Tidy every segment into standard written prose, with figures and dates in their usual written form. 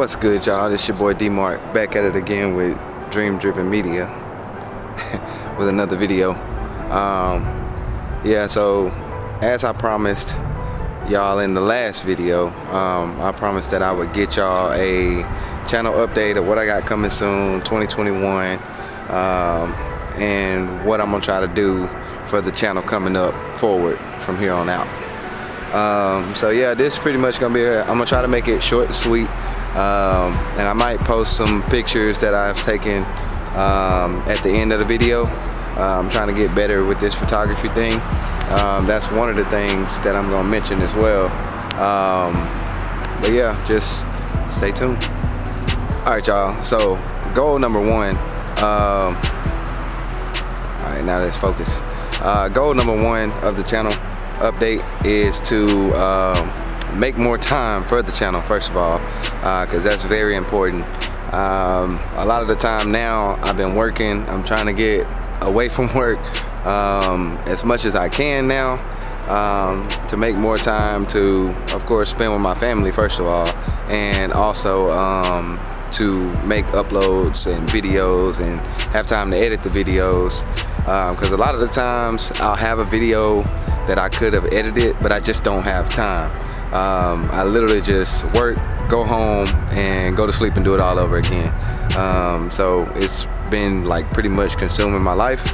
What's good, y'all? This your boy D-Mark back at it again with Dream Driven Media with another video. Yeah, so as I promised y'all in the last video, I promised that I would get y'all a channel update of what I got coming soon, 2021, and what I'm gonna try to do for the channel coming up forward from here on out. So yeah, this is pretty much gonna be I'm gonna try to make it short and sweet, and I might post some pictures that I've taken at the end of the video. I'm trying to get better with this photography thing. That's one of the things that I'm gonna mention as well. But yeah, just stay tuned. All right, y'all, so goal number one, all right, now let's focus. Goal number one of the channel update is to make more time for the channel, first of all, because that's very important. A lot of the time now I've been working. I'm trying to get away from work as much as I can now, to make more time to, of course, spend with my family, first of all, and also to make uploads and videos and have time to edit the videos, because a lot of the times I'll have a video that I could have edited, but I just don't have time. I literally just work, go home, and go to sleep and do it all over again. So it's been like pretty much consuming my life,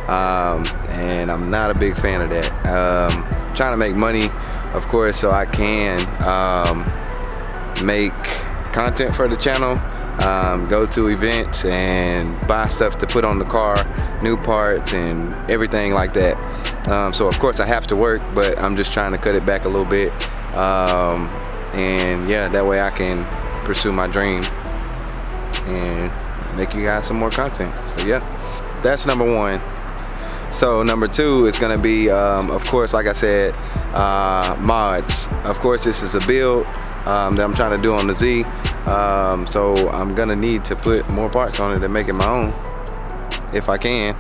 and I'm not a big fan of that. Trying to make money, of course, so I can make content for the channel, go to events and buy stuff to put on the car, new parts and everything like that. So of course I have to work, but I'm just trying to cut it back a little bit, and yeah, that way I can pursue my dream and make you guys some more content. So yeah, that's number one. So number two is gonna be, of course, like I said, mods. Of course, this is a build that I'm trying to do on the Z, so I'm gonna need to put more parts on it and make it my own if I can.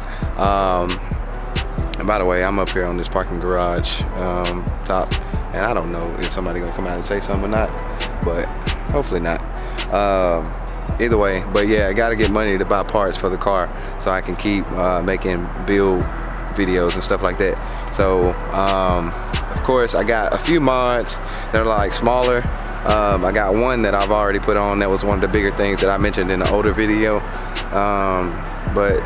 And by the way, I'm up here on this parking garage top, and I don't know if somebody gonna come out and say something or not, but hopefully not. Either way, but yeah, I gotta get money to buy parts for the car so I can keep making build videos and stuff like that. So of course I got a few mods that are like smaller. I got one that I've already put on that was one of the bigger things that I mentioned in the older video, but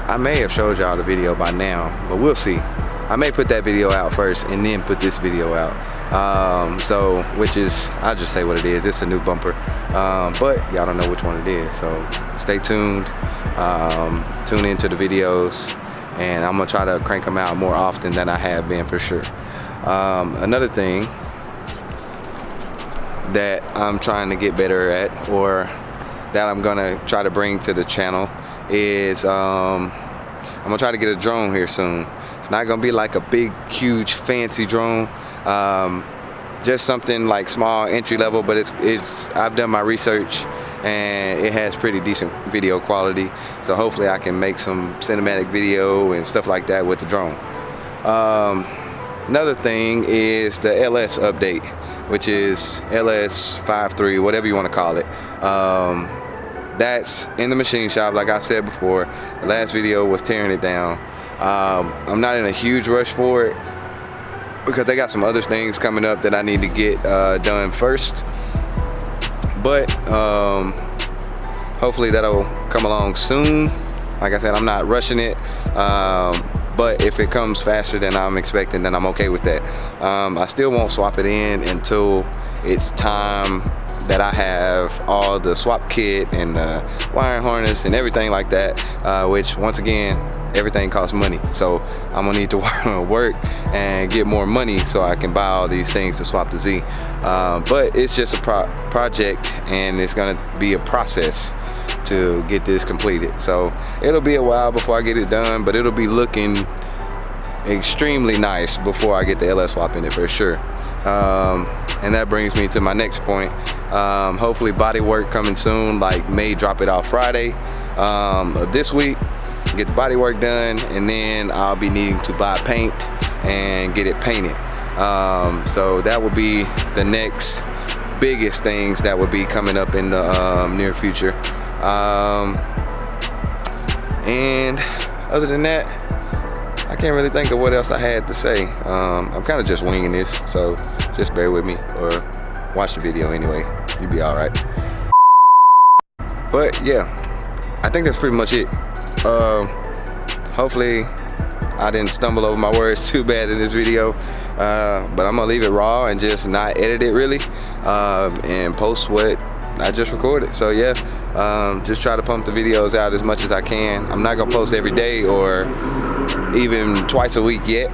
I may have showed y'all the video by now, but we'll see. I may put that video out first and then put this video out. So, which is, I'll just say what it is. It's a new bumper, but y'all don't know which one it is. So stay tuned, tune into the videos, and I'm gonna try to crank them out more often than I have been for sure. Another thing that I'm trying to get better at, or that I'm gonna try to bring to the channel, is I'm gonna try to get a drone here soon. It's not gonna be like a big, huge, fancy drone. Just something like small, entry level, but it's I've done my research and it has pretty decent video quality. So hopefully I can make some cinematic video and stuff like that with the drone. Another thing is the LS update, which is LS53, whatever you want to call it. That's in the machine shop, like I said before. The last video was tearing it down. I'm not in a huge rush for it because they got some other things coming up that I need to get done first. But hopefully that'll come along soon. Like I said, I'm not rushing it. But if it comes faster than I'm expecting, then I'm okay with that. I still won't swap it in until it's time that I have all the swap kit and the wiring harness and everything like that, which once again, everything costs money. So I'm gonna need to work and get more money so I can buy all these things to swap the Z. But it's just a project, and it's gonna be a process to get this completed. So it'll be a while before I get it done, but it'll be looking extremely nice before I get the LS swap in it for sure. And that brings me to my next point. Hopefully body work coming soon, like may drop it off Friday of this week, get the body work done, and then I'll be needing to buy paint and get it painted. So that will be the next biggest things that would be coming up in the near future. And other than that, I can't really think of what else I had to say. I'm kind of just winging this, so just bear with me or watch the video anyway. You'll be all right. But yeah, I think that's pretty much it. Hopefully I didn't stumble over my words too bad in this video, but I'm gonna leave it raw and just not edit it really, and post what I just recorded. So yeah, just try to pump the videos out as much as I can. I'm not gonna post every day or even twice a week yet.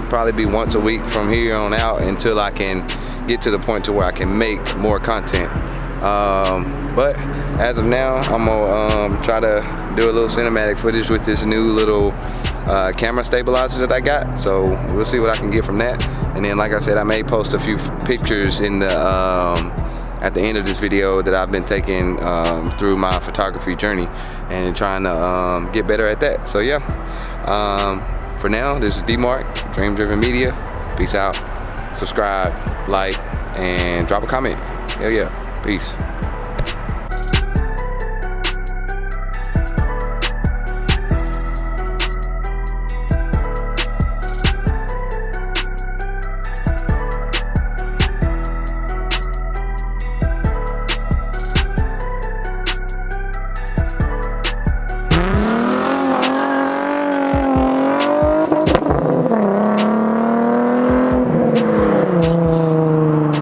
Probably be once a week from here on out until I can get to the point to where I can make more content. But as of now, I'm gonna try to do a little cinematic footage with this new little camera stabilizer that I got. So we'll see what I can get from that. And then, like I said, I may post a few pictures in the at the end of this video that I've been taking through my photography journey and trying to get better at that. So yeah, for now, this is D-Mark, Dream Driven Media. Peace out. Subscribe, like, and drop a comment. Hell yeah. Peace.